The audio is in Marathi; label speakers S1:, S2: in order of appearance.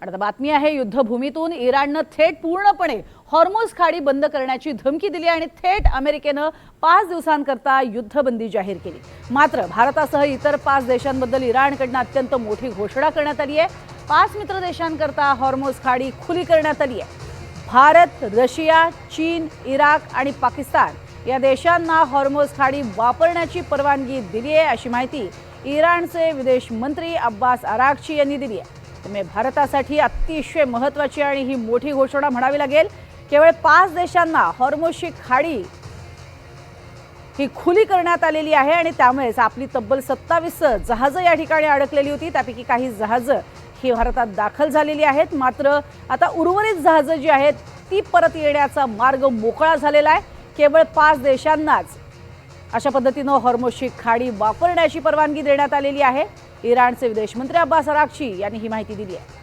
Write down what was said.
S1: आता बातमी आहे युद्धभूमीतून इराणनं थेट पूर्णपणे हॉर्मुझ खाडी बंद करण्याची धमकी दिली आणि थेट अमेरिकेनं 5 दिवसांकरता युद्धबंदी जाहीर केली। मात्र भारतासह इतर 5 देशांबद्दल इराणकडून अत्यंत मोठी घोषणा करण्यात आली आहे। 5 मित्र देशांकरता हॉर्मुझ खाडी खुली करण्यात आली आहे। भारत, रशिया, चीन, इराक आणि पाकिस्तान या देशांना हॉर्मुझ खाडी वापरण्याची परवानगी दिली आहे, अशी माहिती इराणचे विदेश मंत्री अब्बास अराक्ची यांनी दिली आहे। त्यामुळे भारतासाठी अतिशय महत्त्वाची आणि ही मोठी घोषणा म्हणावी लागेल। केवळ 5 देशांना हॉर्मुझची खाडी ही खुली करण्यात आलेली आहे आणि त्यामुळेच आपली तब्बल 27 जहाजं या ठिकाणी अडकलेली होती। त्यापैकी काही जहाजं ही भारतात दाखल झालेली आहेत। मात्र आता उर्वरित जहाजं जी आहेत ती परत येण्याचा मार्ग मोकळा झालेला आहे। केवळ 5 देशांनाच अशा पद्धतीने हॉर्मुझची खाडी वापरण्याची परवानगी देण्यात आलेली आहे। इराणचे विदेश मंत्री अब्बास अराक्ची यांनी ही माहिती दिली आहे।